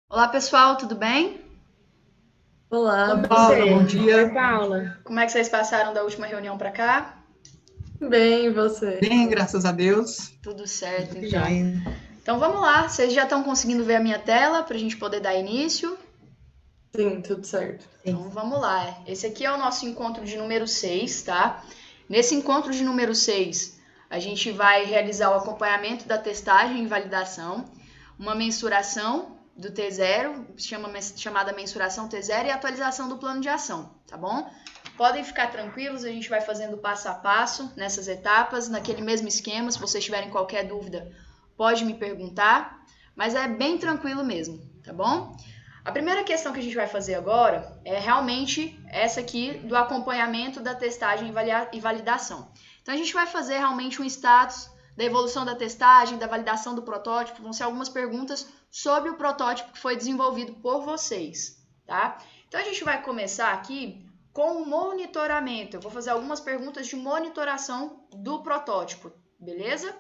Olá, pessoal, tudo bem? Olá, Oi, Paula, você? bom Oi, dia. Paula. Como é que vocês passaram da última reunião para cá? Bem, e você? Bem, graças a Deus. Tudo certo, Tudo então. jóia. Então vamos lá, vocês já estão conseguindo ver a minha tela para a gente poder dar início? Sim, tudo certo. Então Sim. vamos lá. Esse aqui é o nosso encontro de número 6, tá? Nesse encontro de número 6, a gente vai realizar o acompanhamento da testagem e validação, uma mensuração do T0, chamada mensuração T0 e atualização do plano de ação, tá bom? Podem ficar tranquilos, a gente vai fazendo passo a passo nessas etapas, naquele mesmo esquema. Se vocês tiverem qualquer dúvida, pode me perguntar, mas é bem tranquilo mesmo, tá bom? A primeira questão que a gente vai fazer agora é realmente essa aqui do acompanhamento da testagem e validação. Então a gente vai fazer realmente um status da evolução da testagem, da validação do protótipo, vão ser algumas perguntas sobre o protótipo que foi desenvolvido por vocês, tá? Então a gente vai começar aqui com o monitoramento. Eu vou fazer algumas perguntas de monitoração do protótipo, beleza?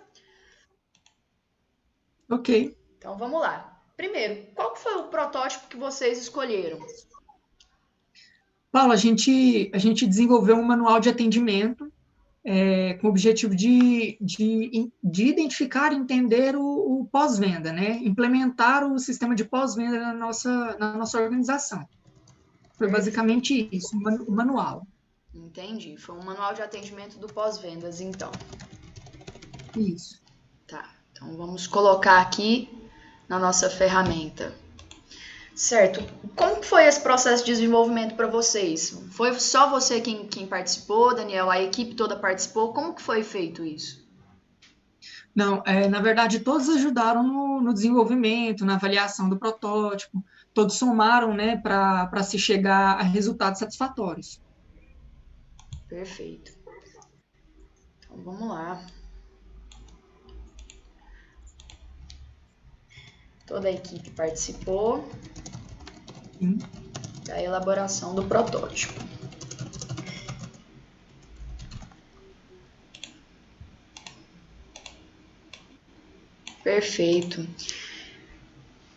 Ok. Então vamos lá. Primeiro, qual foi o protótipo que vocês escolheram? Paula, a gente desenvolveu um manual de atendimento com o objetivo de identificar e entender o pós-venda, né? Implementar o sistema de pós-venda na nossa organização. Foi Perfeito. basicamente isso, o manual. Entendi. Foi um manual de atendimento do pós-vendas, então. Isso. Tá. Então vamos colocar aqui na nossa ferramenta. Certo. Como que foi esse processo de desenvolvimento para vocês? Foi só você quem participou, Daniel? A equipe toda participou? Como que foi feito isso? Não, na verdade, todos ajudaram no desenvolvimento, na avaliação do protótipo, todos somaram, né, para se chegar a resultados satisfatórios. Perfeito. Então vamos lá. Toda a equipe participou Sim. da elaboração do protótipo. Perfeito.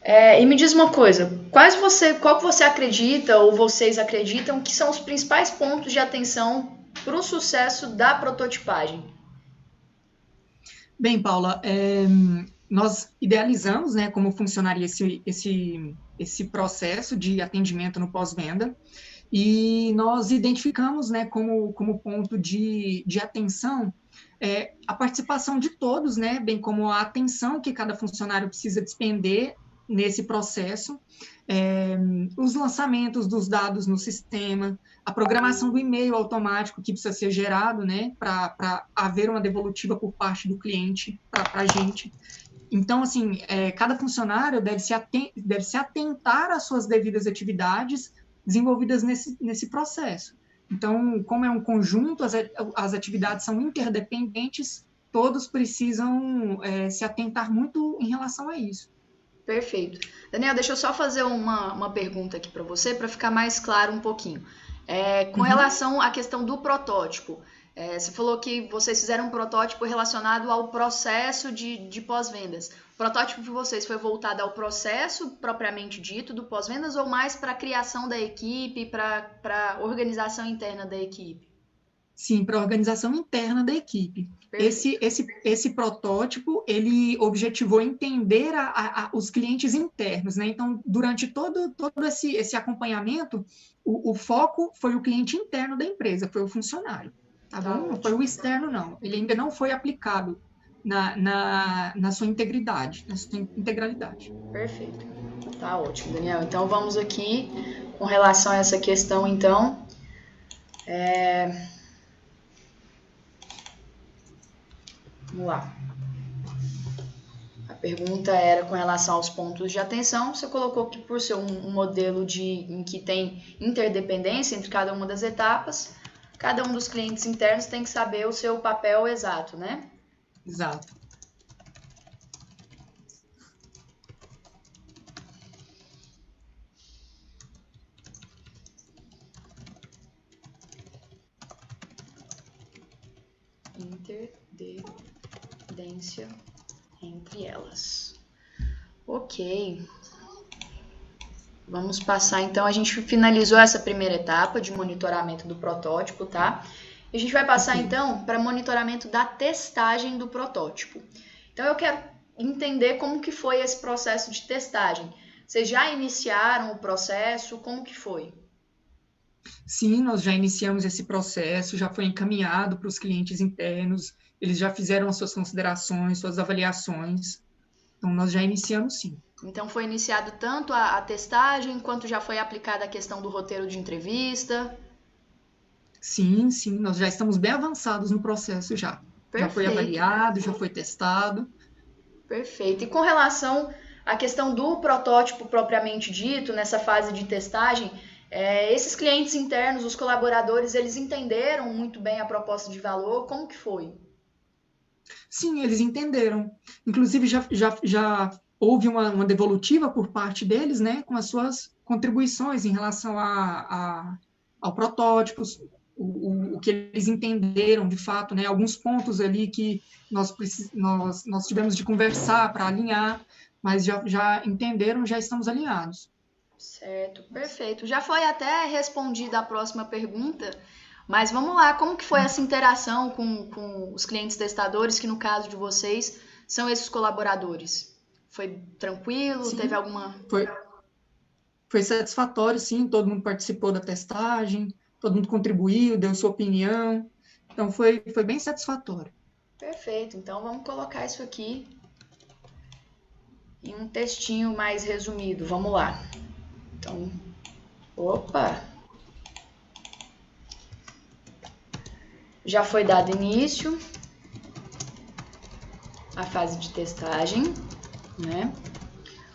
E me diz uma coisa, qual que você acredita ou vocês acreditam que são os principais pontos de atenção para o sucesso da prototipagem? Bem, Paula, nós idealizamos, né, como funcionaria esse processo de atendimento no pós-venda, e nós identificamos, né, como ponto de atenção a participação de todos, né, bem como a atenção que cada funcionário precisa despender nesse processo, é, os lançamentos dos dados no sistema, a programação do e-mail automático que precisa ser gerado, né, para haver uma devolutiva por parte do cliente para a gente. Então, assim, cada funcionário deve se atentar às suas devidas atividades desenvolvidas nesse processo. Então, como é um conjunto, as atividades são interdependentes, todos precisam se atentar muito em relação a isso. Perfeito. Daniel, deixa eu só fazer uma pergunta aqui para você, para ficar mais claro um pouquinho. Com Uhum. relação à questão do protótipo, você falou que vocês fizeram um protótipo relacionado ao processo de pós-vendas. O protótipo de vocês foi voltado ao processo propriamente dito do pós-vendas ou mais para a criação da equipe, para a organização interna da equipe? Sim, para a organização interna da equipe. Esse, Perfeito. esse, esse protótipo, ele objetivou entender os clientes internos, né? Então, durante todo esse acompanhamento, o foco foi o cliente interno da empresa, foi o funcionário, tá Tá bom? Não foi ótimo. o externo, não. Ele ainda não foi aplicado na sua integridade, na sua integralidade. Perfeito. Tá ótimo, Daniel. Então vamos aqui com relação a essa questão, então. Vamos lá. A pergunta era com relação aos pontos de atenção. Você colocou que por ser um modelo em que tem interdependência entre cada uma das etapas, cada um dos clientes internos tem que saber o seu papel exato, né? Exato. Interdependência entre elas. Ok. Vamos passar, então, a gente finalizou essa primeira etapa de monitoramento do protótipo, tá? E a gente vai passar, então, para monitoramento da testagem do protótipo. Então, eu quero entender como que foi esse processo de testagem. Vocês já iniciaram o processo? Como que foi? Sim, nós já iniciamos esse processo, já foi encaminhado para os clientes internos, eles já fizeram as suas considerações, suas avaliações. Então, nós já iniciamos, sim. Então, foi iniciado tanto a testagem, quanto já foi aplicada a questão do roteiro de entrevista? Sim, sim, nós já estamos bem avançados no processo já. Já foi Perfeito. avaliado, já foi testado. Perfeito. E com relação à questão do protótipo propriamente dito, nessa fase de testagem, esses clientes internos, os colaboradores, eles entenderam muito bem a proposta de valor? Como que foi? Sim, eles entenderam. Inclusive, já houve uma devolutiva por parte deles, né, com as suas contribuições em relação ao protótipo, o que eles entenderam, de fato, né, alguns pontos ali que nós tivemos de conversar para alinhar, mas já entenderam, já estamos alinhados. Certo, perfeito. Já foi até respondida a próxima pergunta, mas vamos lá, como que foi essa interação com os clientes testadores, que no caso de vocês são esses colaboradores? Foi tranquilo? Sim, teve alguma... Foi satisfatório, sim, todo mundo participou da testagem, todo mundo contribuiu, deu sua opinião, então foi bem satisfatório. Perfeito, então vamos colocar isso aqui em um textinho mais resumido, vamos lá. Então, opa! Já foi dado início à fase de testagem, né?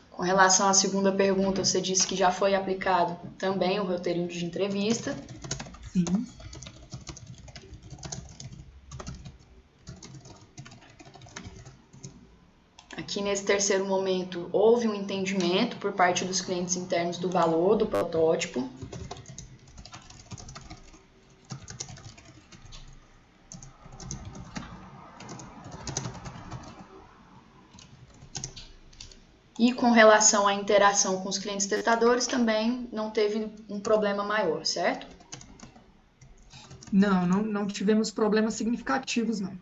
Com relação à segunda pergunta, você disse que já foi aplicado também o roteirinho de entrevista. Sim. Aqui nesse terceiro momento, houve um entendimento por parte dos clientes internos do valor do protótipo. E com relação à interação com os clientes testadores, também não teve um problema maior, certo? Não tivemos problemas significativos, não.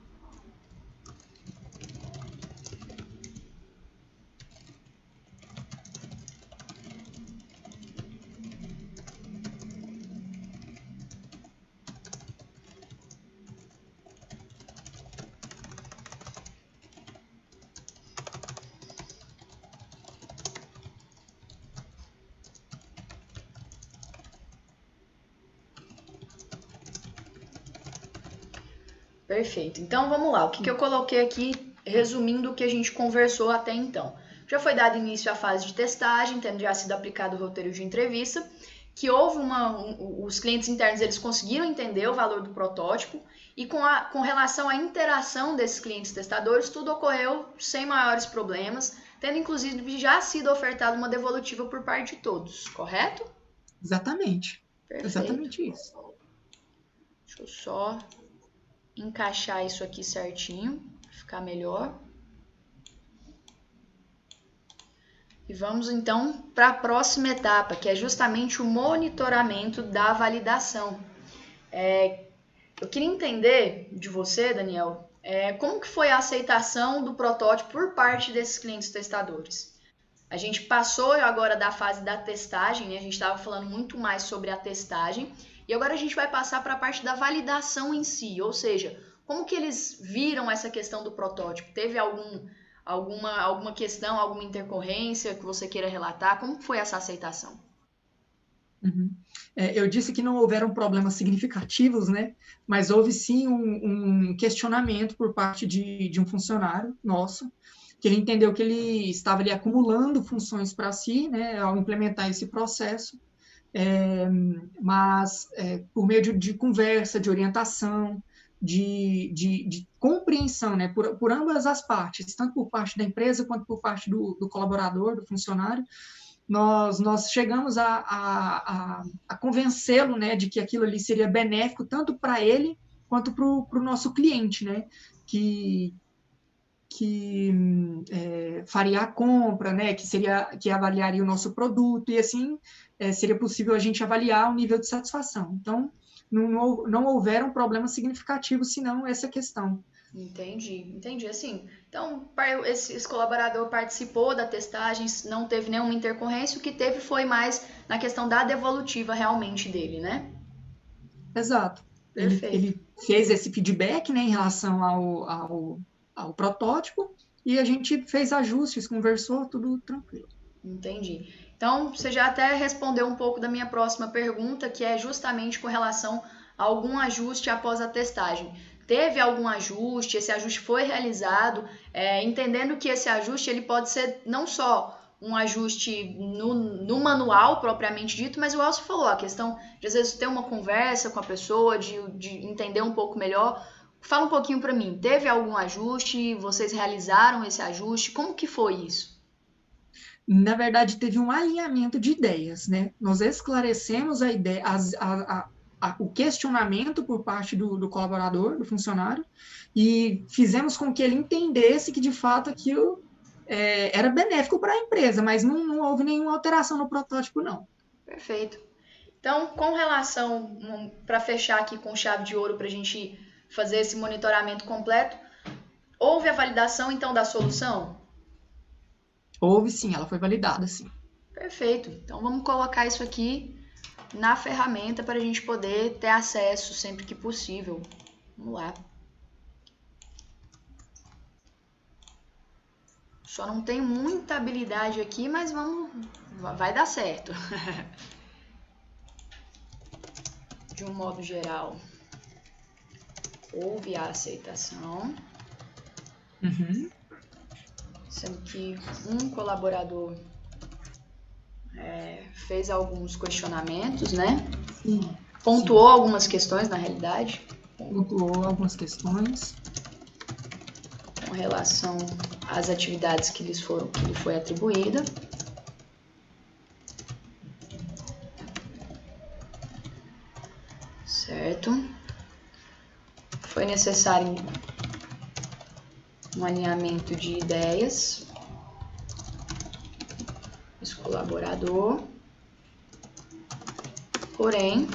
Perfeito. Então vamos lá. O que eu coloquei aqui, resumindo o que a gente conversou até então. Já foi dado início à fase de testagem, tendo já sido aplicado o roteiro de entrevista, que houve os clientes internos eles conseguiram entender o valor do protótipo e com relação à interação desses clientes testadores, tudo ocorreu sem maiores problemas, tendo inclusive já sido ofertada uma devolutiva por parte de todos, correto? Exatamente. Perfeito. Exatamente isso. Deixa eu só encaixar isso aqui certinho, para ficar melhor. E vamos então para a próxima etapa, que é justamente o monitoramento da validação. Eu queria entender de você, Daniel, como que foi a aceitação do protótipo por parte desses clientes testadores? A gente passou agora da fase da testagem, né? A gente estava falando muito mais sobre a testagem, e agora a gente vai passar para a parte da validação em si, ou seja, como que eles viram essa questão do protótipo? Teve alguma questão, alguma intercorrência que você queira relatar? Como foi essa aceitação? Uhum. Eu disse que não houveram problemas significativos, né? Mas houve sim um questionamento por parte de um funcionário nosso, que ele entendeu que ele estava ali acumulando funções para si, né, ao implementar esse processo, mas por meio de conversa, de orientação, de compreensão, né, por ambas as partes, tanto por parte da empresa quanto por parte do colaborador, do funcionário, nós chegamos a convencê-lo, né, de que aquilo ali seria benéfico tanto para ele quanto para o nosso cliente, né, que faria a compra, né, que avaliaria o nosso produto, e assim seria possível a gente avaliar o nível de satisfação. Então, não houveram problemas significativos, senão essa questão. Entendi. Assim, então, esse colaborador participou da testagem, não teve nenhuma intercorrência, o que teve foi mais na questão da devolutiva realmente dele, né? Exato. Ele fez esse feedback, né, em relação ao protótipo, e a gente fez ajustes, conversou, tudo tranquilo. Entendi. Então, você já até respondeu um pouco da minha próxima pergunta, que é justamente com relação a algum ajuste após a testagem. Teve algum ajuste? Esse ajuste foi realizado, entendendo que esse ajuste ele pode ser não só um ajuste no manual propriamente dito, mas igual você falou, a questão de às vezes ter uma conversa com a pessoa, de entender um pouco melhor. Fala um pouquinho para mim, teve algum ajuste? Vocês realizaram esse ajuste? Como que foi isso? Na verdade, teve um alinhamento de ideias, né? Nós esclarecemos a ideia, o questionamento por parte do colaborador, do funcionário, e fizemos com que ele entendesse que, de fato, aquilo era benéfico para a empresa, mas não houve nenhuma alteração no protótipo, não. Perfeito. Então, com relação, para fechar aqui com chave de ouro, para a gente fazer esse monitoramento completo, houve a validação, então, da solução? Houve, sim, ela foi validada, sim. Perfeito. Então, vamos colocar isso aqui na ferramenta para a gente poder ter acesso sempre que possível. Vamos lá. Só não tenho muita habilidade aqui, mas vai dar certo. De um modo geral, houve a aceitação. Uhum. Sendo que um colaborador fez alguns questionamentos, né? Sim. Pontuou algumas questões, na realidade. Pontuou algumas questões. Com relação às atividades que lhe foi atribuída. Certo? Foi necessário um alinhamento de ideias. Esse colaborador. Porém,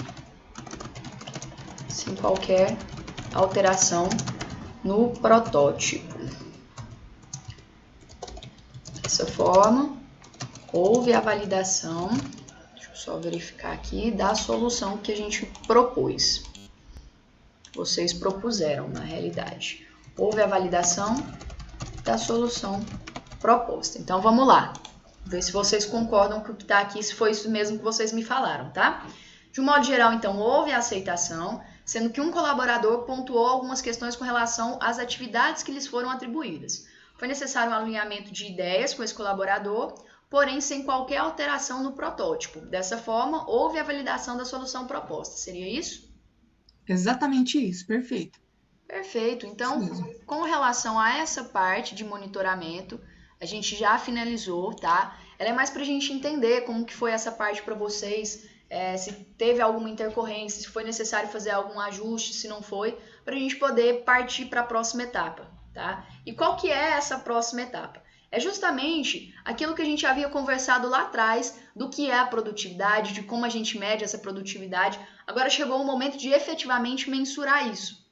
sem qualquer alteração no protótipo. Dessa forma, houve a validação, deixa eu só verificar aqui, da solução que a gente propôs. Vocês propuseram, na realidade. Houve a validação da solução proposta. Então, vamos lá. Ver se vocês concordam com o que está aqui, se foi isso mesmo que vocês me falaram, tá? De um modo geral, então, houve a aceitação, sendo que um colaborador pontuou algumas questões com relação às atividades que lhes foram atribuídas. Foi necessário um alinhamento de ideias com esse colaborador, porém sem qualquer alteração no protótipo. Dessa forma, houve a validação da solução proposta. Seria isso? Exatamente isso, perfeito. Perfeito. Então, com relação a essa parte de monitoramento, a gente já finalizou, tá? Ela é mais para a gente entender como que foi essa parte para vocês, se teve alguma intercorrência, se foi necessário fazer algum ajuste, se não foi, para a gente poder partir para a próxima etapa, tá? E qual que é essa próxima etapa? É justamente aquilo que a gente havia conversado lá atrás, do que é a produtividade, de como a gente mede essa produtividade. Agora chegou o momento de efetivamente mensurar isso.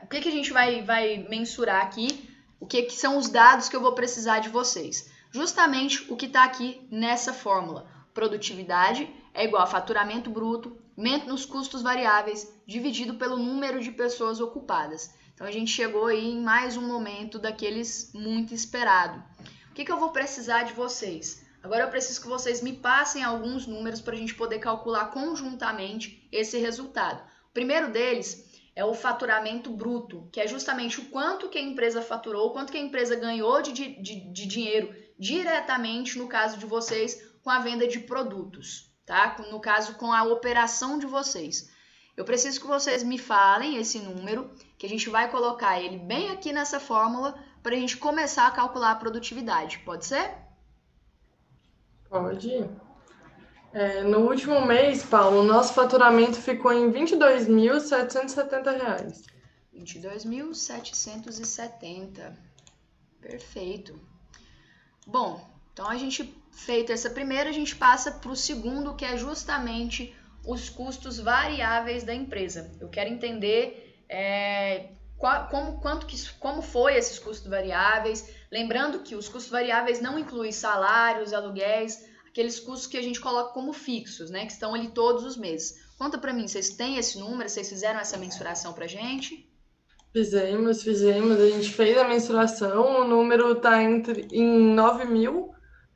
O que a gente vai mensurar aqui? O que são os dados que eu vou precisar de vocês? Justamente o que está aqui nessa fórmula. Produtividade é igual a faturamento bruto menos custos variáveis dividido pelo número de pessoas ocupadas. Então, a gente chegou aí em mais um momento daqueles muito esperado. O que eu vou precisar de vocês? Agora eu preciso que vocês me passem alguns números para a gente poder calcular conjuntamente esse resultado. O primeiro deles é o faturamento bruto, que é justamente o quanto que a empresa faturou, o quanto que a empresa ganhou de dinheiro diretamente, no caso de vocês, com a venda de produtos, tá? No caso, com a operação de vocês. Eu preciso que vocês me falem esse número, que a gente vai colocar ele bem aqui nessa fórmula para a gente começar a calcular a produtividade. Pode ser? Pode. No último mês, Paulo, o nosso faturamento ficou em R$ 22.770. 22.770. Perfeito. Bom, então a gente feita essa primeira, a gente passa para o segundo, que é justamente os custos variáveis da empresa. Eu quero entender como foi esses custos variáveis. Lembrando que os custos variáveis não incluem salários, aluguéis, aqueles custos que a gente coloca como fixos, né, que estão ali todos os meses. Conta para mim, vocês têm esse número? Vocês fizeram essa mensuração para a gente? Fizemos. A gente fez a mensuração, o número está em R$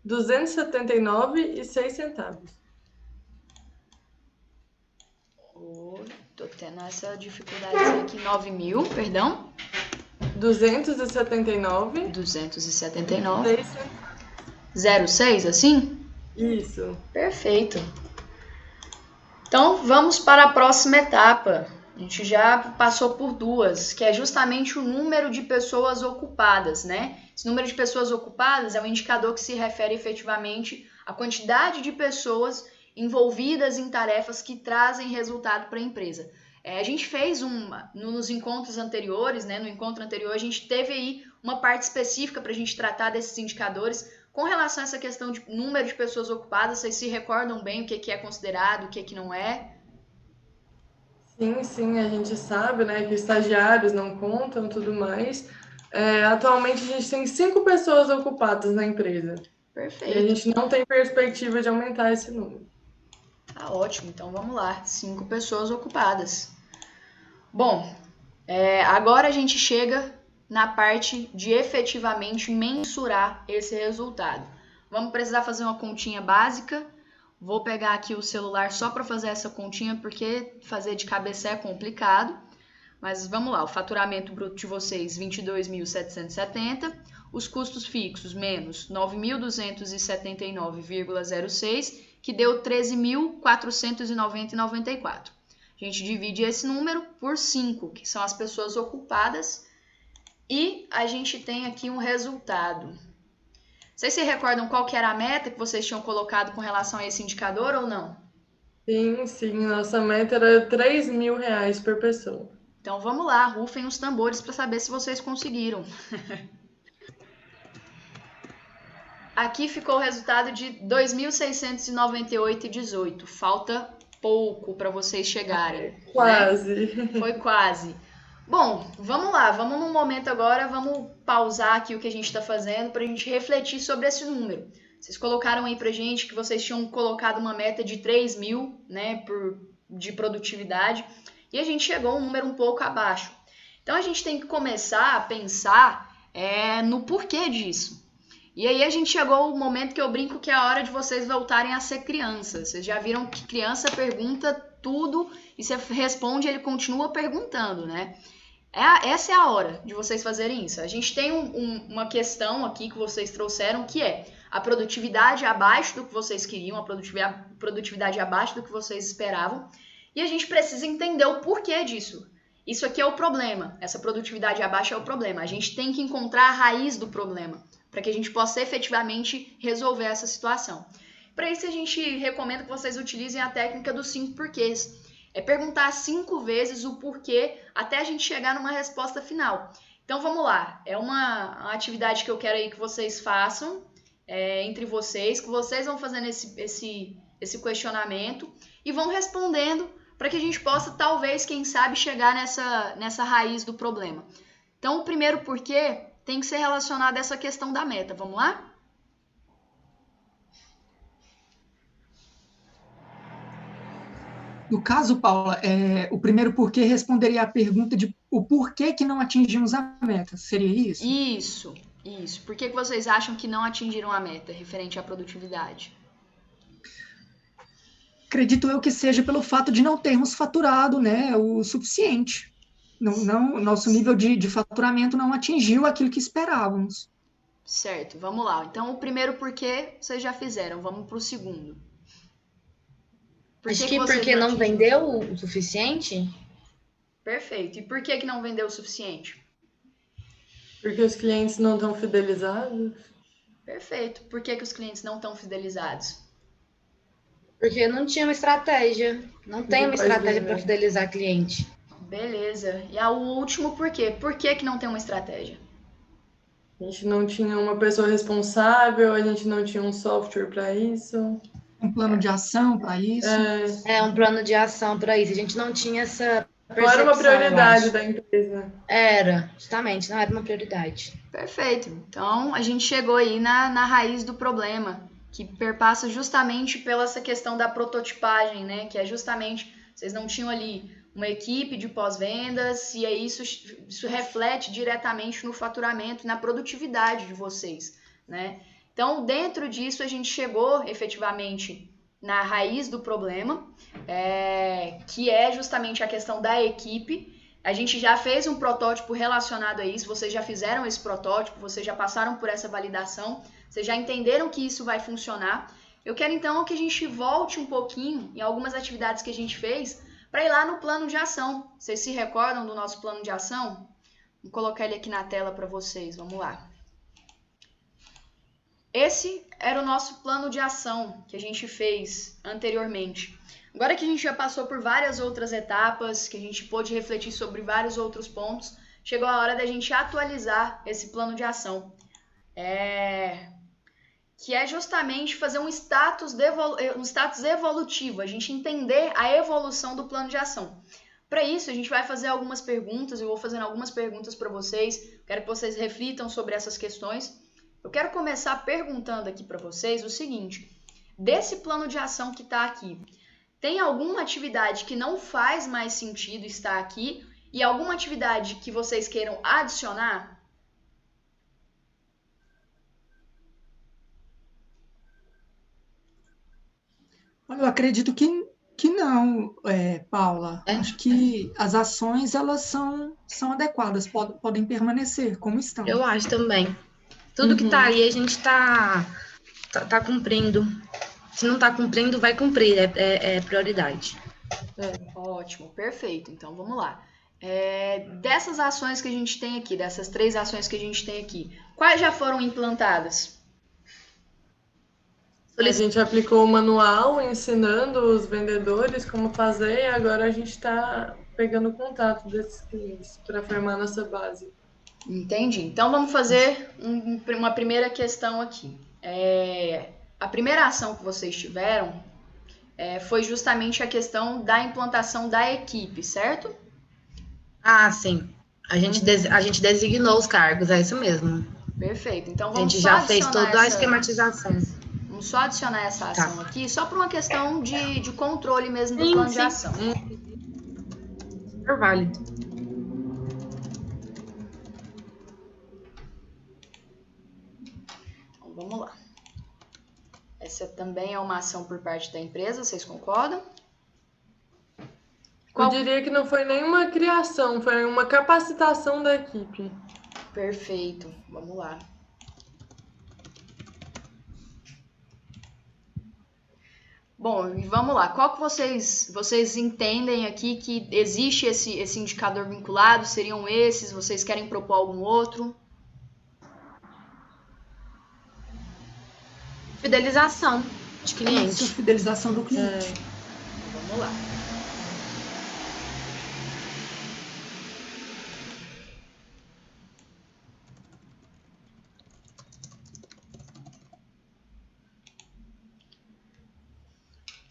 9.279,06. Tô tendo essa dificuldade aqui. 9.000, perdão? 279. 279. 06, assim? Isso. Perfeito. Então, vamos para a próxima etapa. A gente já passou por duas, que é justamente o número de pessoas ocupadas, né? Esse número de pessoas ocupadas é um indicador que se refere efetivamente à quantidade de pessoas envolvidas em tarefas que trazem resultado para a empresa. A gente fez nos encontros anteriores, né? No encontro anterior, a gente teve aí uma parte específica para a gente tratar desses indicadores. Com relação a essa questão de número de pessoas ocupadas, vocês se recordam bem o que é considerado, o que não é? Sim, a gente sabe, né, que estagiários não contam, tudo mais. Atualmente a gente tem 5 pessoas ocupadas na empresa. Perfeito. E a gente não tem perspectiva de aumentar esse número. Tá ótimo, então vamos lá, 5 pessoas ocupadas. Bom, agora a gente chega na parte de efetivamente mensurar esse resultado. Vamos precisar fazer uma continha básica. Vou pegar aqui o celular só para fazer essa continha, porque fazer de cabeça é complicado. Mas vamos lá, o faturamento bruto de vocês, 22.770. Os custos fixos, menos 9.279,06, que deu 13.490,94. A gente divide esse número por 5, que são as pessoas ocupadas, e a gente tem aqui um resultado. Vocês se recordam qual que era a meta que vocês tinham colocado com relação a esse indicador ou não? Sim, nossa meta era R$ 3.000 por pessoa. Então vamos lá, rufem os tambores para saber se vocês conseguiram. Aqui ficou o resultado de 2.698,18. Falta pouco para vocês chegarem. Quase. Né? Foi quase. Bom, vamos lá, vamos num momento agora, vamos pausar aqui o que a gente está fazendo para a gente refletir sobre esse número. Vocês colocaram aí pra gente que vocês tinham colocado uma meta de 3.000, né, de produtividade, e a gente chegou a um número um pouco abaixo. Então a gente tem que começar a pensar no porquê disso. E aí a gente chegou ao momento que eu brinco que é a hora de vocês voltarem a ser crianças. Vocês já viram que criança pergunta tudo e você responde e ele continua perguntando, né? Essa é a hora de vocês fazerem isso. A gente tem uma questão aqui que vocês trouxeram, que é a produtividade abaixo do que vocês queriam, a produtividade abaixo do que vocês esperavam, e a gente precisa entender o porquê disso. Isso aqui é o problema, essa produtividade abaixo é o problema. A gente tem que encontrar a raiz do problema, para que a gente possa efetivamente resolver essa situação. Para isso, a gente recomenda que vocês utilizem a técnica dos 5 porquês. É perguntar 5 vezes o porquê até a gente chegar numa resposta final. Então vamos lá, é uma atividade que eu quero aí que vocês façam entre vocês, que vocês vão fazendo esse questionamento e vão respondendo para que a gente possa, talvez, quem sabe, chegar nessa raiz do problema. Então o primeiro porquê tem que ser relacionado a essa questão da meta. Vamos lá? No caso, Paula, o primeiro porquê responderia à pergunta de o porquê que não atingimos a meta. Seria isso? Isso. Por que vocês acham que não atingiram a meta referente à produtividade? Acredito eu que seja pelo fato de não termos faturado, né, o suficiente. Nosso nível de faturamento não atingiu aquilo que esperávamos. Certo, vamos lá. Então, o primeiro porquê vocês já fizeram. Vamos para o segundo. Acho que porque não vendeu o suficiente? Perfeito. E por que não vendeu o suficiente? Porque os clientes não estão fidelizados. Perfeito. Por que os clientes não estão fidelizados? Porque não tinha uma estratégia. Não tem uma estratégia para fidelizar cliente. Beleza. E o último por quê? Por que não tem uma estratégia? A gente não tinha uma pessoa responsável, a gente não tinha um software para isso. Um plano de ação para isso. É um plano de ação para isso. A gente não tinha essa Não era uma percepção, eu prioridade acho. da empresa. Era, justamente, não era uma prioridade. Perfeito. Então, a gente chegou aí na raiz do problema, que perpassa justamente pela essa questão da prototipagem, né? Que é justamente, vocês não tinham ali uma equipe de pós-vendas, e aí isso reflete diretamente no faturamento e na produtividade de vocês, né? Então, dentro disso, a gente chegou efetivamente na raiz do problema, que é justamente a questão da equipe. A gente já fez um protótipo relacionado a isso, vocês já fizeram esse protótipo, vocês já passaram por essa validação, vocês já entenderam que isso vai funcionar. Eu quero então que a gente volte um pouquinho em algumas atividades que a gente fez para ir lá no plano de ação. Vocês se recordam do nosso plano de ação? Vou colocar ele aqui na tela para vocês, vamos lá. Esse era o nosso plano de ação que a gente fez anteriormente. Agora que a gente já passou por várias outras etapas, que a gente pôde refletir sobre vários outros pontos, chegou a hora da gente atualizar esse plano de ação. Que é justamente fazer um status evolutivo, a gente entender a evolução do plano de ação. Para isso, a gente vai fazer algumas perguntas, eu vou fazendo algumas perguntas para vocês, quero que vocês reflitam sobre essas questões. Eu quero começar perguntando aqui para vocês o seguinte: desse plano de ação que está aqui, tem alguma atividade que não faz mais sentido estar aqui e alguma atividade que vocês queiram adicionar? Olha, eu acredito que não, Paula. Acho que as ações, elas são adequadas, podem permanecer como estão. Eu acho também. Tudo que tá aí, a gente tá cumprindo. Se não tá cumprindo, vai cumprir, é prioridade. Ótimo, perfeito. Então, vamos lá. Dessas ações que a gente tem aqui, dessas 3 ações que a gente tem aqui, quais já foram implantadas? A gente aplicou o manual ensinando os vendedores como fazer, e agora a gente está pegando contato desses clientes para formar nossa base. Entendi. Então, vamos fazer uma primeira questão aqui. A primeira ação que vocês tiveram foi justamente a questão da implantação da equipe, certo? Ah, sim. A gente designou os cargos, é isso mesmo. Perfeito. Então, vamos a gente já fez toda a esquematização. Vamos só adicionar essa ação aqui, só por uma questão de controle mesmo do plano de ação. Super válido. Então, vamos lá. Essa também é uma ação por parte da empresa, vocês concordam? Eu diria que não foi nenhuma criação, foi uma capacitação da equipe. Perfeito, vamos lá. Bom, e vamos lá. Qual que vocês entendem aqui que existe esse indicador vinculado? Seriam esses? Vocês querem propor algum outro? Fidelização de cliente. Isso, fidelização do cliente. Vamos lá.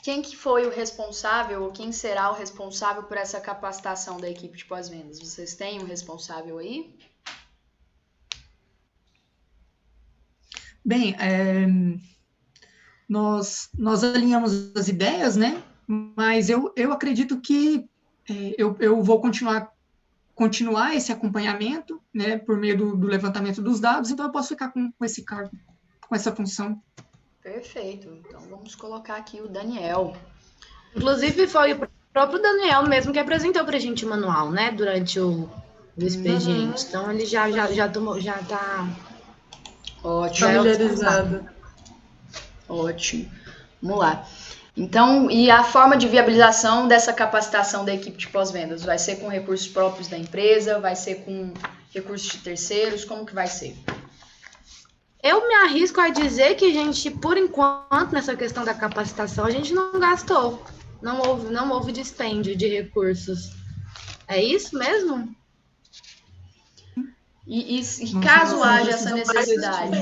Quem que foi o responsável ou quem será o responsável por essa capacitação da equipe de pós-vendas? Vocês têm um responsável aí? Bem, nós alinhamos as ideias, né? Mas eu acredito que eu vou continuar esse acompanhamento, né? Por meio do levantamento dos dados, então eu posso ficar com esse cargo, com essa função. Perfeito. Então vamos colocar aqui o Daniel. Inclusive foi o próprio Daniel mesmo que apresentou pra gente o manual, né? Durante o expediente. Então ele já tá Ótimo. Familiarizado. Ótimo. Vamos lá. Então, e a forma de viabilização dessa capacitação da equipe de pós-vendas? Vai ser com recursos próprios da empresa? Vai ser com recursos de terceiros? Como que vai ser? Eu me arrisco a dizer que a gente, por enquanto, nessa questão da capacitação, a gente não gastou. Não houve dispêndio de recursos. É isso mesmo? E Nossa, caso nossa, haja precisa essa mais necessidade?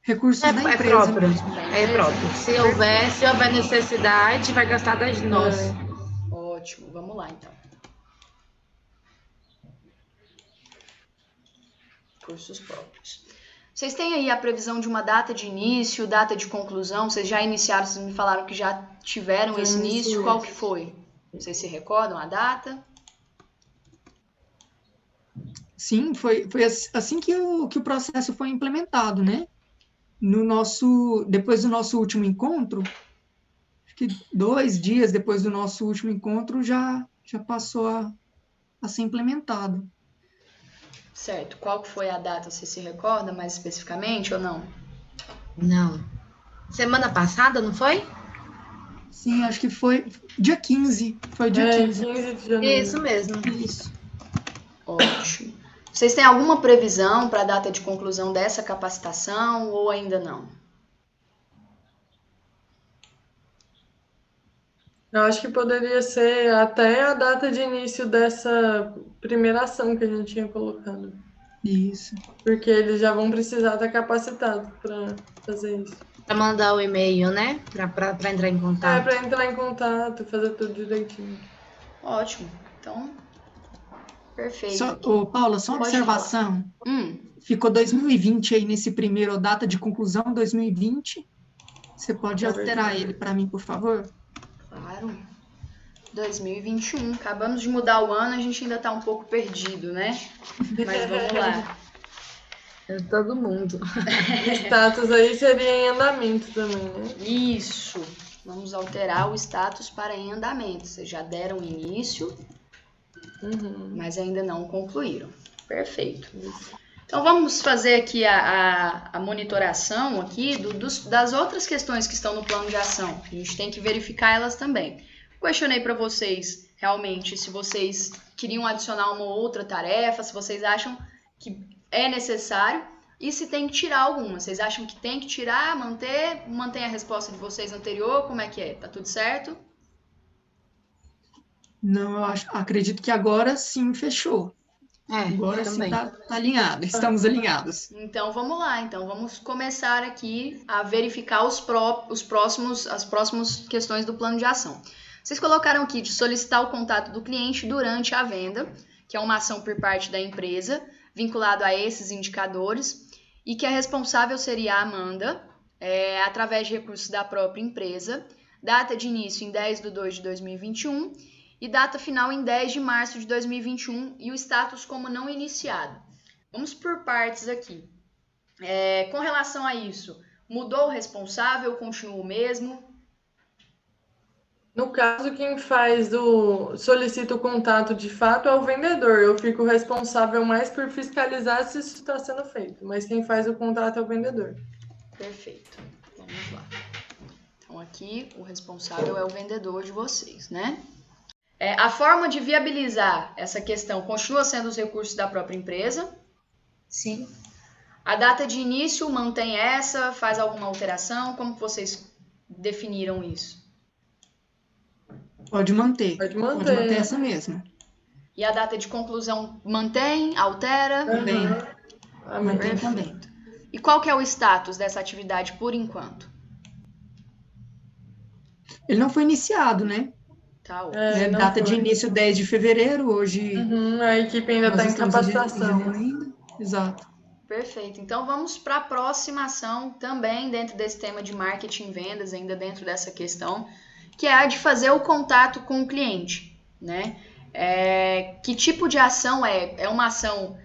Recursos da É empresa próprio. mesmo. É próprio. Se houver necessidade, vai gastar das nossas. Ótimo, vamos lá então. Recursos próprios. Vocês têm aí a previsão de uma data de início, data de conclusão? Vocês já iniciaram, vocês me falaram que já tiveram Já esse início. iniciei. Qual que foi? Vocês se recordam a data? Sim, foi assim que o processo foi implementado, né? Depois do nosso último encontro, acho que 2 dias depois do nosso último encontro já passou a ser implementado. Certo. Qual que foi a data? Você se recorda mais especificamente ou não? Não. Semana passada, não foi? Sim, acho que foi dia 15. Foi dia 15. 15 de janeiro. Isso mesmo. Isso. Ótimo. Vocês têm alguma previsão para a data de conclusão dessa capacitação ou ainda não? Eu acho que poderia ser até a data de início dessa primeira ação que a gente tinha colocado. Isso. Porque eles já vão precisar estar capacitados para fazer isso. Para mandar o e-mail, né? Para entrar em contato. Para entrar em contato, fazer tudo direitinho. Ótimo. Então, perfeito. Paula, só uma Pode observação. Ficou 2020 aí nesse primeiro, data de conclusão 2020. Você pode alterar ele para mim, por favor? Claro. 2021. Acabamos de mudar o ano, a gente ainda está um pouco perdido, né? Mas vamos lá. Todo mundo. O status aí seria em andamento também, né? Isso. Vamos alterar o status para em andamento. Vocês já deram início, mas ainda não concluíram. Perfeito. Então vamos fazer aqui a monitoração aqui das outras questões que estão no plano de ação. A gente tem que verificar elas também. Questionei para vocês realmente se vocês queriam adicionar uma outra tarefa, se vocês acham que é necessário e se tem que tirar alguma. Vocês acham que tem que tirar, mantém a resposta de vocês anterior? Como é que é? Tá tudo certo? Não, acredito que agora sim fechou. Agora sim está alinhado, estamos alinhados. Então vamos lá, vamos começar aqui a verificar as próximas questões do plano de ação. Vocês colocaram aqui de solicitar o contato do cliente durante a venda, que é uma ação por parte da empresa, vinculado a esses indicadores, e que a responsável seria a Amanda, através de recursos da própria empresa, data de início em 10/2/2021 e data final em 10 de março de 2021 e o status como não iniciado. Vamos por partes aqui. Com relação a isso, mudou o responsável, continua o mesmo? No caso, quem solicita o contato de fato é o vendedor. Eu fico responsável mais por fiscalizar se isso está sendo feito, mas quem faz o contrato é o vendedor. Perfeito. Vamos lá. Então aqui o responsável é o vendedor de vocês, né? A forma de viabilizar essa questão continua sendo os recursos da própria empresa? Sim. A data de início mantém essa? Faz alguma alteração? Como vocês definiram isso? Pode manter. Pode manter essa mesma. E a data de conclusão mantém? Altera? Mantém também. E qual que é o status dessa atividade por enquanto? Ele não foi iniciado, né? Tá, data de início 10 de fevereiro, hoje... a equipe ainda está em capacitação. Exato. Perfeito. Então, vamos para a próxima ação, também dentro desse tema de marketing e vendas, ainda dentro dessa questão, que é a de fazer o contato com o cliente, né? Que tipo de ação é? É uma ação,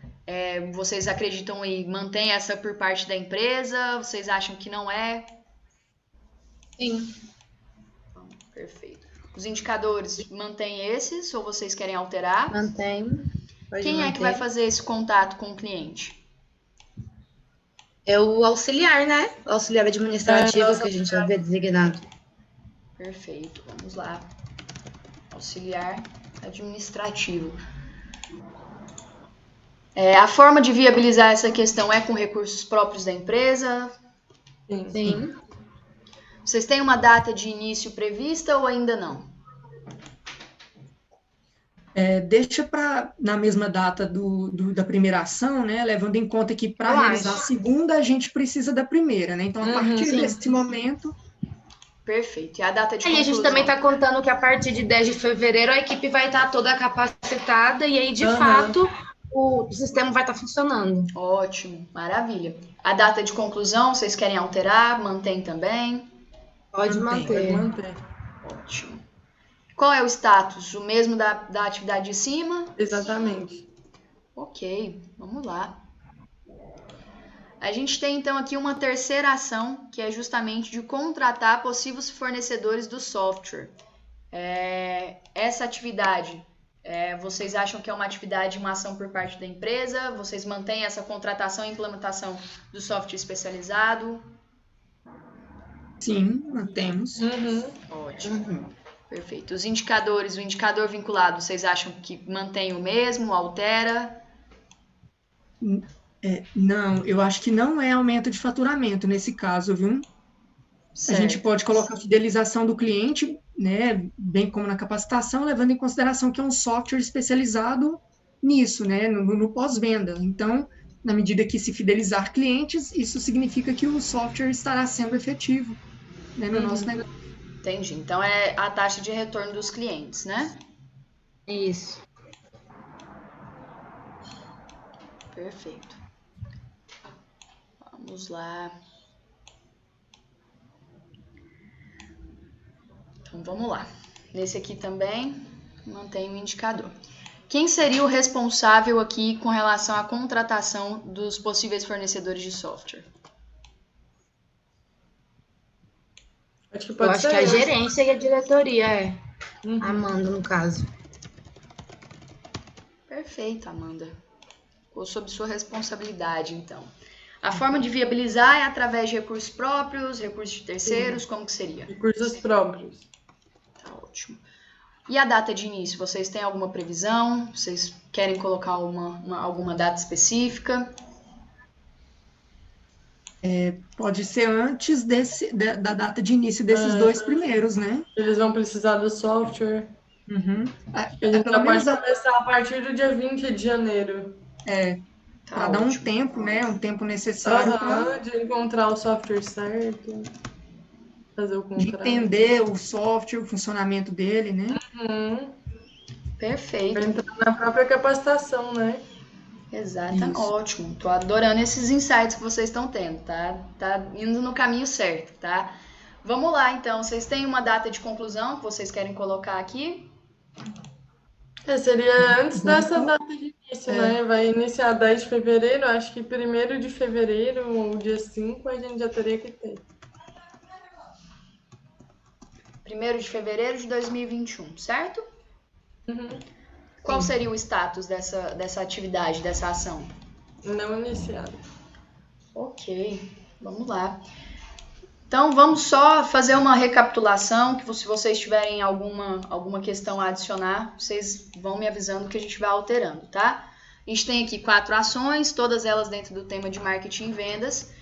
vocês acreditam e mantém essa por parte da empresa? Vocês acham que não é? Sim. Perfeito. Os indicadores, mantém esses ou vocês querem alterar? Mantém. Quem é que vai fazer esse contato com o cliente? É o auxiliar, né? O auxiliar administrativo que a gente havia designado. Perfeito, vamos lá. Auxiliar administrativo. A forma de viabilizar essa questão é com recursos próprios da empresa? Sim. Vocês têm uma data de início prevista ou ainda não? Deixa na mesma data da primeira ação, né? Levando em conta que para realizar a segunda, a gente precisa da primeira, né? Então, a partir desse momento... Perfeito. E a data de conclusão? E a gente também está contando que a partir de 10 de fevereiro a equipe vai estar toda capacitada e aí, de fato, o sistema vai estar funcionando. Ótimo, maravilha. A data de conclusão, vocês querem alterar? Mantém também? Pode manter. Ótimo. Qual é o status? O mesmo da atividade de cima? Exatamente. Ok, vamos lá. A gente tem, então, aqui uma terceira ação, que é justamente de contratar possíveis fornecedores do software. Essa atividade, vocês acham que é uma atividade, uma ação por parte da empresa? Vocês mantêm essa contratação e implementação do software especializado? Sim, mantemos. Ótimo. Perfeito. Os indicadores, o indicador vinculado, vocês acham que mantém o mesmo, altera? Não, eu acho que não é aumento de faturamento nesse caso, viu? Certo. A gente pode colocar a fidelização do cliente, né, bem como na capacitação, levando em consideração que é um software especializado nisso, né, no pós-venda. Então, na medida que se fidelizar clientes, isso significa que o software estará sendo efetivo, né, no nosso negócio. Entendi. Então, é a taxa de retorno dos clientes, né? Isso. Perfeito. Vamos lá. Então, vamos lá. Nesse aqui também, mantém o indicador. Quem seria o responsável aqui com relação à contratação dos possíveis fornecedores de software? Eu acho que a gerência e a diretoria, Amanda, no caso. Perfeito, Amanda. Ficou sob sua responsabilidade, então. A forma de viabilizar é através de recursos próprios, recursos de terceiros, como que seria? Recursos próprios. Tá ótimo. E a data de início, vocês têm alguma previsão? Vocês querem colocar alguma data específica? Pode ser antes da data de início desses dois primeiros, né? Eles vão precisar do software. A gente pode começar a partir do dia 20 de janeiro. Para dar um tempo, né? Um tempo necessário de encontrar o software certo, fazer o contrato. De entender o software, o funcionamento dele, né? Perfeito. Vai entrar na própria capacitação, né? Exatamente. Ótimo. Tô adorando esses insights que vocês estão tendo, tá? Tá indo no caminho certo, tá? Vamos lá, então. Vocês têm uma data de conclusão que vocês querem colocar aqui? Seria antes dessa data de início, né? Vai iniciar 10 de fevereiro, acho que 1º de fevereiro ou dia 5 a gente já teria que ter. 1º de fevereiro de 2021, certo? Qual seria o status dessa atividade, dessa ação? Não iniciado. Ok, vamos lá. Então, vamos só fazer uma recapitulação, que se vocês tiverem alguma questão a adicionar, vocês vão me avisando que a gente vai alterando, tá? A gente tem aqui 4 ações, todas elas dentro do tema de marketing e vendas,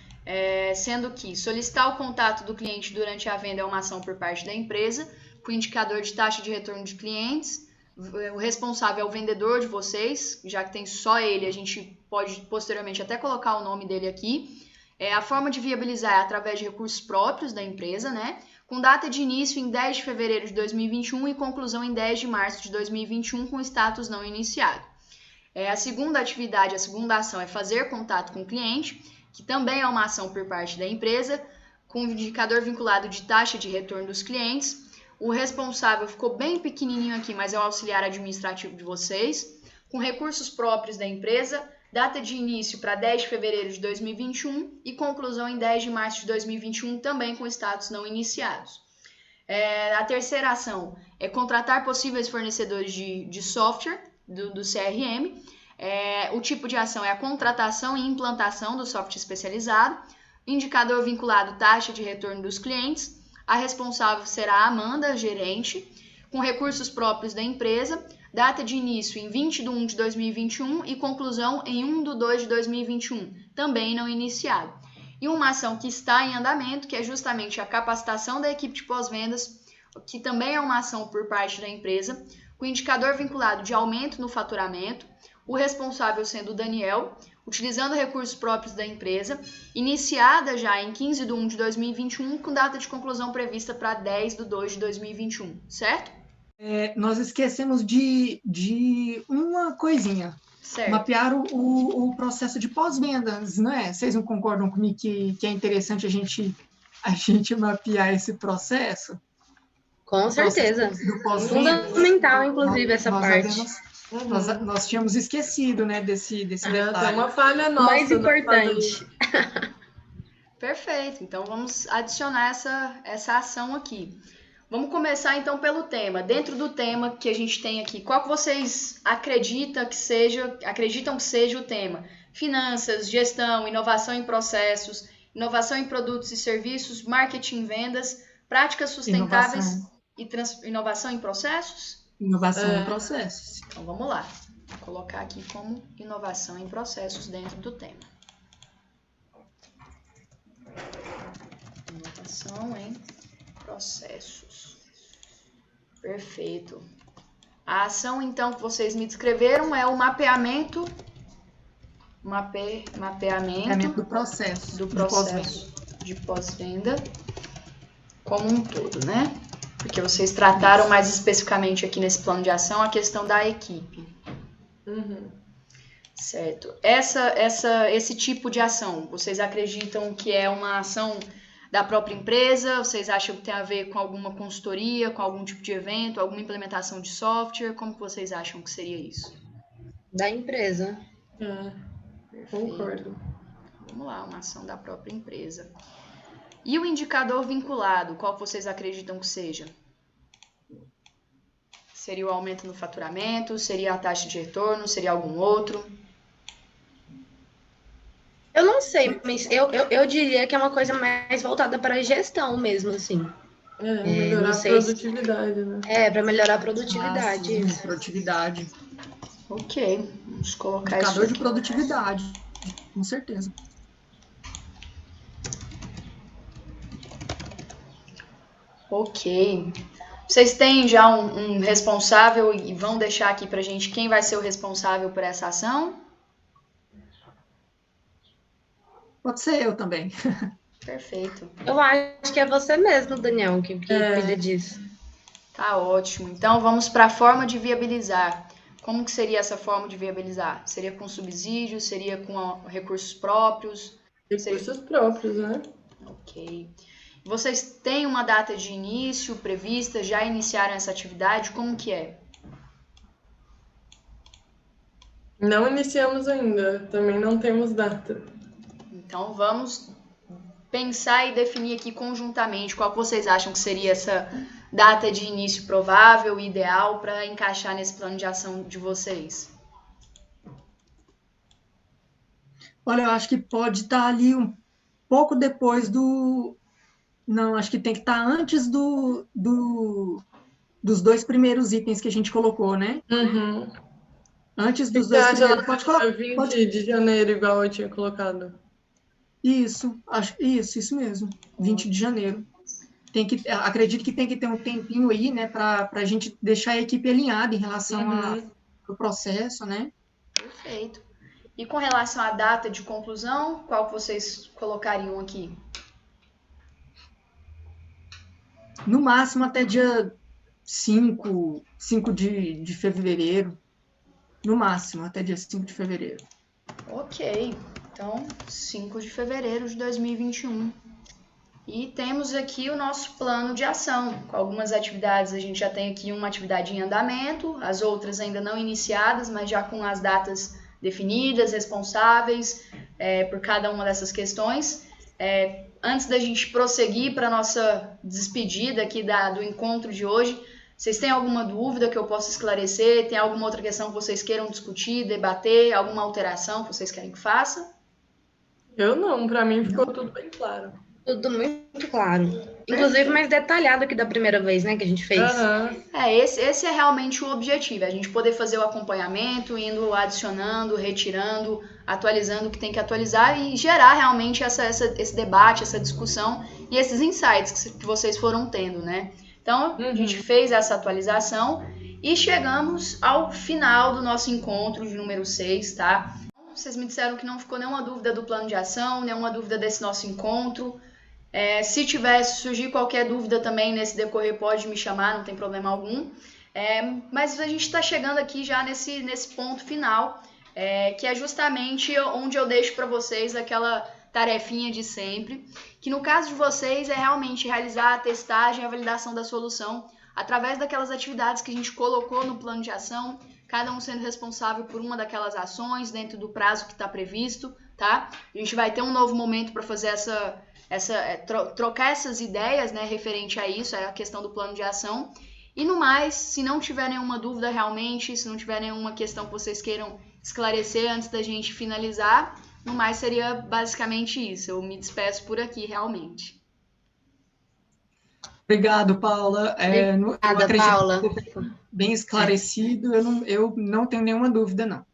sendo que solicitar o contato do cliente durante a venda é uma ação por parte da empresa, com indicador de taxa de retorno de clientes. O responsável é o vendedor de vocês, já que tem só ele, a gente pode posteriormente até colocar o nome dele aqui. A forma de viabilizar é através de recursos próprios da empresa, né? Com data de início em 10 de fevereiro de 2021 e conclusão em 10 de março de 2021 com status não iniciado. A segunda atividade, a segunda ação é fazer contato com o cliente, que também é uma ação por parte da empresa, com indicador vinculado de taxa de retorno dos clientes. O responsável ficou bem pequenininho aqui, mas é o auxiliar administrativo de vocês, com recursos próprios da empresa, data de início para 10 de fevereiro de 2021 e conclusão em 10 de março de 2021, também com status não iniciados. A terceira ação é contratar possíveis fornecedores de software do CRM. O tipo de ação é a contratação e implantação do software especializado, indicador vinculado taxa de retorno dos clientes. A responsável será a Amanda, gerente, com recursos próprios da empresa, data de início em 20 de 1 de 2021 e conclusão em 1 de 2 de 2021, também não iniciado. E uma ação que está em andamento, que é justamente a capacitação da equipe de pós-vendas, que também é uma ação por parte da empresa, com o indicador vinculado de aumento no faturamento, o responsável sendo o Daniel, utilizando recursos próprios da empresa, iniciada já em 15/1 de 2021, com data de conclusão prevista para 10/2 de 2021, certo? Nós esquecemos de uma coisinha. Certo. Mapear o processo de pós-vendas, não é? Vocês não concordam comigo que é interessante a gente mapear esse processo? Com certeza. Do pós-vendas. Fundamental, inclusive, essa parte. Nós tínhamos esquecido, né, desse detalhe. É uma falha nossa. Mais importante. Perfeito. Então, vamos adicionar essa ação aqui. Vamos começar, então, pelo tema. Dentro do tema que a gente tem aqui, qual que vocês acreditam que seja o tema? Finanças, gestão, inovação em processos, inovação em produtos e serviços, marketing, vendas, práticas sustentáveis e inovação em processos? Inovação em processos. Então, vamos lá. Vou colocar aqui como inovação em processos dentro do tema. Inovação em processos. Perfeito. A ação, então, que vocês me descreveram é o mapeamento Do processo de pós-venda como um todo, né? Porque vocês trataram mais especificamente aqui nesse plano de ação a questão da equipe. Uhum. Certo. Esse tipo de ação, vocês acreditam que é uma ação da própria empresa? Vocês acham que tem a ver com alguma consultoria, com algum tipo de evento, alguma implementação de software? Como que vocês acham que seria isso? Da empresa. Concordo. Vamos lá, uma ação da própria empresa. E o indicador vinculado, qual que vocês acreditam que seja? Seria o aumento no faturamento? Seria a taxa de retorno? Seria algum outro? Eu não sei, mas eu diria que é uma coisa mais voltada para a gestão mesmo, assim. Melhorar a produtividade, né? Para melhorar a produtividade. Produtividade. Ok, vamos colocar Indicador isso de produtividade, com certeza. Ok. Vocês têm já um responsável e vão deixar aqui pra gente quem vai ser o responsável por essa ação? Pode ser eu também. Perfeito. Eu acho que é você mesmo, Daniel, que cuida disso. Tá ótimo. Então, vamos para a forma de viabilizar. Como que seria essa forma de viabilizar? Seria com subsídio? Seria com recursos próprios? Recursos próprios, né? Ok. Vocês têm uma data de início prevista? Já iniciaram essa atividade? Como que é? Não iniciamos ainda. Também não temos data. Então, vamos pensar e definir aqui conjuntamente qual que vocês acham que seria essa data de início provável e ideal para encaixar nesse plano de ação de vocês. Olha, eu acho que pode estar ali um pouco depois do... Não, acho que tem que estar antes dos 2 primeiros itens que a gente colocou, né? Uhum. Antes dos 2 primeiros. Pode colocar 20 de janeiro, igual eu tinha colocado. Isso mesmo. 20 de janeiro. Acredito que tem que ter um tempinho aí, né, para a gente deixar a equipe alinhada em relação ao processo, né? Perfeito. E com relação à data de conclusão, qual que vocês colocariam aqui? No máximo até dia 5 de fevereiro. No máximo, até dia 5 de fevereiro. Ok. Então, 5 de fevereiro de 2021. E temos aqui o nosso plano de ação. Com algumas atividades, a gente já tem aqui uma atividade em andamento, as outras ainda não iniciadas, mas já com as datas definidas, responsáveis por cada uma dessas questões. Antes da gente prosseguir para a nossa despedida aqui do encontro de hoje, vocês têm alguma dúvida que eu possa esclarecer? Tem alguma outra questão que vocês queiram discutir, debater? Alguma alteração que vocês querem que faça? Eu não, para mim ficou tudo bem claro. Tudo muito claro. Inclusive mais detalhado que da primeira vez, né, que a gente fez. Esse é realmente o objetivo, a gente poder fazer o acompanhamento, indo adicionando, retirando, atualizando o que tem que atualizar e gerar realmente esse debate, essa discussão e esses insights que vocês foram tendo, né? Então, a gente fez essa atualização E chegamos ao final do nosso encontro de número 6, tá? Vocês me disseram que não ficou nenhuma dúvida do plano de ação, nenhuma dúvida desse nosso encontro. Se surgir qualquer dúvida também nesse decorrer, pode me chamar, não tem problema algum. Mas a gente está chegando aqui já nesse ponto final, que é justamente onde eu deixo para vocês aquela tarefinha de sempre, que no caso de vocês é realmente realizar a testagem e a validação da solução através daquelas atividades que a gente colocou no plano de ação, cada um sendo responsável por uma daquelas ações dentro do prazo que está previsto, tá? A gente vai ter um novo momento para fazer trocar essas ideias, né, referente a isso, a questão do plano de ação. E no mais, se não tiver nenhuma dúvida realmente, se não tiver nenhuma questão que vocês queiram esclarecer antes da gente finalizar, no mais seria basicamente isso. Eu me despeço por aqui, realmente. Obrigado, Paula. Obrigada, Paula. Bem esclarecido, eu não tenho nenhuma dúvida, não.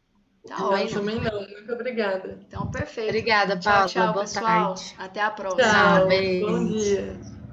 Tá ótimo. Também não. Muito obrigada. Então, perfeito. Obrigada, Paula. Tchau, Boa pessoal. tarde. Até a próxima. Tchau. Beijo. Bom dia.